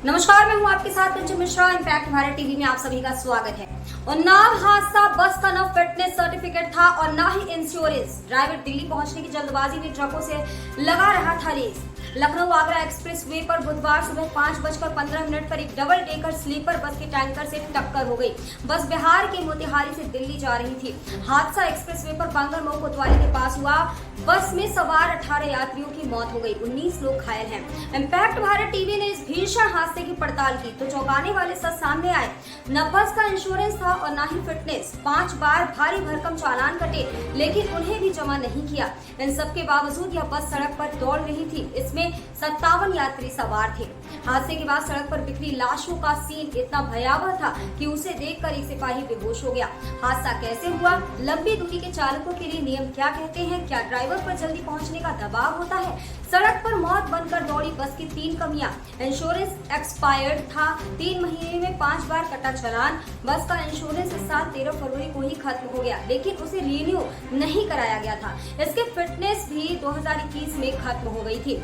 नमस्कार, मैं हूं आपके साथ पंचम मिश्रा। इम्पैक्ट भारत टीवी में आप सभी का स्वागत है। उन्नाव हादसा, बस का न फिटनेस सर्टिफिकेट था और न ही इंश्योरेंस। ड्राइवर दिल्ली पहुंचने की जल्दबाजी में ट्रकों से लगा रहा था less. Lucknow Agra express way पर बुधवार सुबह 5:15 पर एक डबल डेकर स्लीपर बस के टैंकर से टक्कर हो गई। बस बिहार के मोतिहारी से दिल्ली जा रही थी। हादसा एक्सप्रेस वे पर बांगरमऊ कोतवाली के पास हुआ। बस में सवार 18 यात्रियों की मौत हो गई, 19 लोग घायल हैं। इम्पैक्ट भारत टीवी ने इस भीषण हादसे की पड़ताल की तो चौंकाने वाले सच सामने आए। न बस का इंश्योरेंस था और न ही फिटनेस। 5 बार भारी भरकम चालान कटे, लेकिन उन्हें भी जमा नहीं किया। इन सब के बावजूद यह बस सड़क पर दौड़ रही थी। इसमें 57 यात्री सवार थे। हादसे के बाद सड़क पर बिखरी लाशों का सीन इतना भयावह था कि उसे देखकर एक सिपाही बेहोश हो गया। हादसा कैसे हुआ? लंबी दूरी के चालकों के लिए नियम क्या कहते हैं? क्या ड्राइवर पर जल्दी पहुंचने का दबाव होता है? सड़क पर मौत बनकर दौड़ी बस की 3 कमियां। इंश्योरेंस एक्सपायर्ड था, 3 महीने में 5 बार कटा चालान। बस का इंश्योरेंस इस साल 13 फरवरी को ही खत्म हो गया, लेकिन उसे रिन्यू नहीं कराया गया था। इसके फिटनेस भी 2021 में खत्म हो गई थी।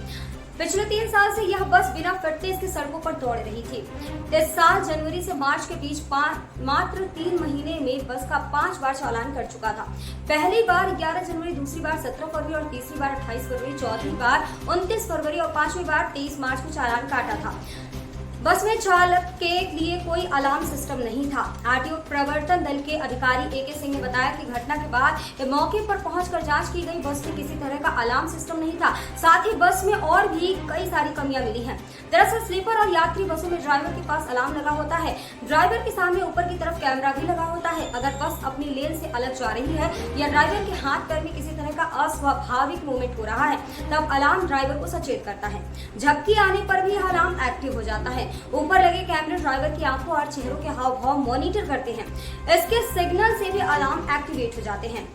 पिछले 3 साल से यह बस बिना फिटनेस के सड़कों पर दौड़ रही थी। इस साल जनवरी से मार्च के बीच मात्र 3 महीने में बस का 5 बार चालान कर चुका था। पहली बार 11 जनवरी, दूसरी बार 17 फरवरी और तीसरी बार 28 फरवरी, चौथी बार 29 फरवरी और 5वीं बार 23 मार्च को चालान काटा था। बस में चालक के लिए कोई अलार्म सिस्टम नहीं था। आरटीओ प्रवर्तन दल के अधिकारी एके सिंह ने बताया कि घटना के बाद मौके पर पहुंचकर जांच की गई। बस में किसी तरह का अलार्म सिस्टम नहीं था। साथ ही बस में और भी कई सारी कमियां मिली हैं। दरअसल स्लीपर और यात्री बसों में ड्राइवर के पास अलार्म लगा होता है। ड्राइवर के सामने ऊपर की तरफ कैमरा भी लगा होता है। अगर बस अपनी लेन से अलग जा रही है या ड्राइवर के हाथ पैर में किसी तरह का अस्वाभाविक मूवमेंट हो रहा है, तब अलार्म ड्राइवर को सचेत करता है। झपकी आने पर भी अलार्म एक्टिव हो जाता है। ऊपर लगे कैमरे ड्राइवर की आंखों और चेहरों के हाव भाव मॉनिटर करते हैं। इसके सिग्नल से भी अलार्म एक्टिवेट हो जाते हैं।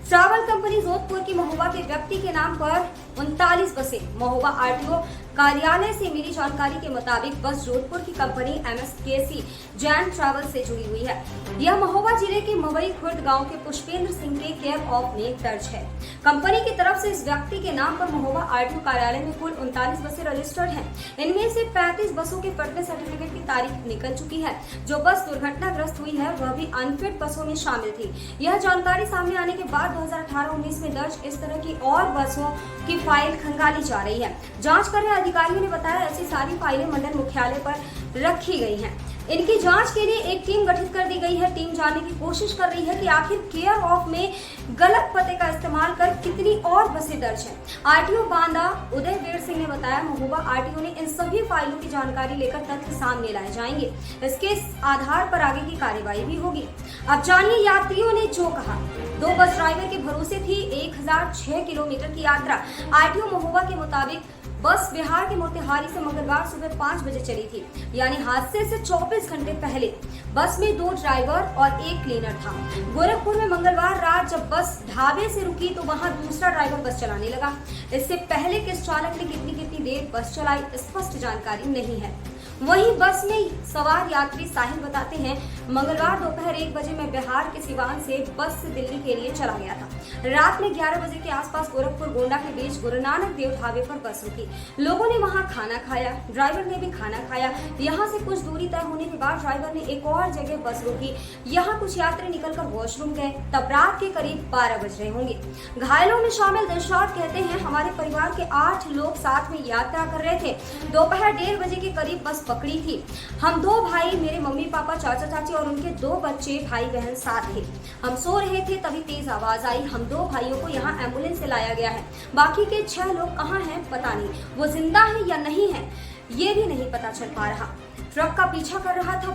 ट्रैवल कंपनी जोधपुर की महोबा के व्यक्ति के नाम पर 39 बसें। महोबा आरटीओ कार्यालय से मिली जानकारी के मुताबिक बस जोधपुर की कंपनी MSKC जैन ट्रैवल से जुड़ी हुई है। यह महोबा जिले के मवई खुर्द गांव के पुष्पेंद्र सिंह के केयर ऑफ में दर्ज है। कंपनी की तरफ से इस व्यक्ति के नाम पर महोबा आरटीओ कार्यालय में कुल 39 बसें रजिस्टर्ड हैं। इनमें से 35 बसों के फिटनेस सर्टिफिकेट की तारीख निकल चुकी है। जो बस दुर्घटनाग्रस्त हुई है वह भी अनफिट बसों में शामिल थी। यह जानकारी सामने आने के बाद 2018-19 में दर्ज इस तरह की और बसों की फाइल खंगाली जा रही है। जांच कर रहे अधिकारियों ने बताया ऐसी सारी फाइलें मंडल मुख्यालय पर रखी गई हैं। इनकी जांच के लिए एक टीम गठित कर दी गई है। टीम जानने की कोशिश कर रही है कि आखिर केयर ऑफ में गलत पते का इस्तेमाल कर कितनी और बसें दर्ज हैं। आरटीओ बांदा उदयवीर सिंह ने बताया, महोबा आरटीओ ने इन सभी फाइलों की जानकारी लेकर तथ्य सामने लाए जाएंगे। इसके आधार पर आगे की कार्यवाही भी होगी। अब जानिए यात्रियों ने जो कहा। 2 बस ड्राइवर के भरोसे थी 1006 किलोमीटर की यात्रा। आरटीओ महोबा के मुताबिक बस बिहार के मोतिहारी से मंगलवार सुबह 5 बजे चली थी, यानी हादसे से 24 घंटे पहले। बस में 2 ड्राइवर और 1 क्लीनर था। गोरखपुर में मंगलवार रात जब बस ढाबे से रुकी तो वहां दूसरा ड्राइवर बस चलाने लगा। इससे पहले किस चालक ने कितनी देर बस चलाई, स्पष्ट जानकारी नहीं है। वहीं बस में सवार यात्री साहिल बताते हैं, मंगलवार दोपहर 1 बजे मैं बिहार के सिवान से बस से दिल्ली के लिए चला गया था। रात में 11 बजे के आसपास गोरखपुर गोंडा के बीच गुरु नानक देव ढाबे पर बस रुकी। लोगों ने वहां खाना खाया, ड्राइवर ने भी खाना खाया। यहाँ से कुछ दूरी तय होने के बाद ड्राइवर ने एक और जगह बस रोकी। यहाँ कुछ यात्री निकलकर वॉशरूम गए। तब रात के करीब 12 बज रहे होंगे। घायलों में शामिल दिलशाद कहते हैं, हमारे परिवार के 8 लोग साथ में यात्रा कर रहे थे। दोपहर 1:30 बजे के करीब बस पकड़ी थी। हम 2 भाई, मेरे मम्मी पापा, चाचा चाची और उनके 2 बच्चे भाई बहन साथ थे। हम सो रहे थे तभी तेज आवाज आई। हम 2 भाइयों को यहाँ एम्बुलेंस से लाया गया है। बाकी के 6 लोग कहाँ हैं पता नहीं। वो जिंदा है या नहीं है ये भी नहीं पता चल पा रहा। ट्रक का पीछा कर रहा था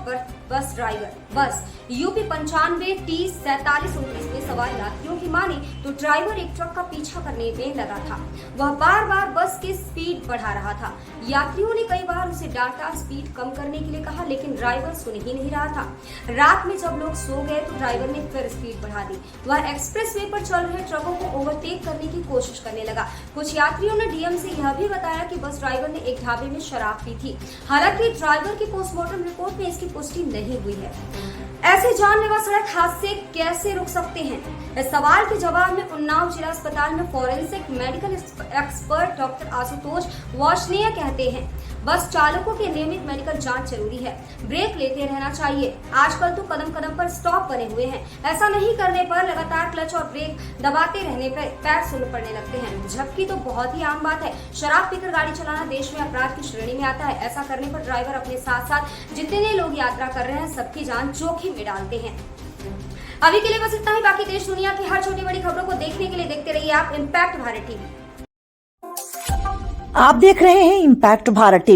बस ड्राइवर। बस यूपी 95 30 47 29 में सवार यात्रियों की माने तो ड्राइवर एक ट्रक का पीछा करने में लगा था। वह बार बार बस की स्पीड बढ़ा रहा था। यात्रियों ने कई बार उसे डांटा, स्पीड कम करने के लिए कहा, लेकिन ड्राइवर सुन ही नहीं रहा था। रात में जब लोग सो गए तो ड्राइवर ने फिर स्पीड बढ़ा दी। वह एक्सप्रेस वे पर चल रहे ट्रकों को ओवरटेक करने की कोशिश करने लगा। कुछ यात्रियों ने डीएम से यह भी बताया कि बस ड्राइवर ने एक ढाबे में शराब पी थी। हालांकि ड्राइवर की पोस्टमार्टम रिपोर्ट में इसकी पुष्टि नहीं हुई है। ऐसे जानलेवा सड़क हादसे कैसे रुक सकते हैं? इस सवाल के जवाब में उन्नाव जिला अस्पताल में forensic medical expert doctor Ashutosh Varshney कहते हैं, बस चालकों की नियमित मेडिकल जांच जरूरी है। ब्रेक लेते रहना चाहिए। आजकल तो कदम कदम पर स्टॉप बने हुए हैं। ऐसा नहीं करने पर लगातार क्लच और ब्रेक दबाते रहने पर पैर सुन्न पड़ने लगते हैं, जबकि तो बहुत ही आम बात है। शराब पीकर गाड़ी चलाना देश में अपराध की श्रेणी में आता है। ऐसा करने पर ड्राइवर अपने साथ साथ जितने लोग यात्रा कर रहे हैं सबकी जान जोखिम में डालते हैं। अभी के लिए बस इतना ही। बाकी देश दुनिया की हर छोटी बड़ी खबरों को देखने के लिए देखते रहिए आप इम्पैक्ट भारत टीवी। आप देख रहे हैं इम्पैक्ट भारत टीवी।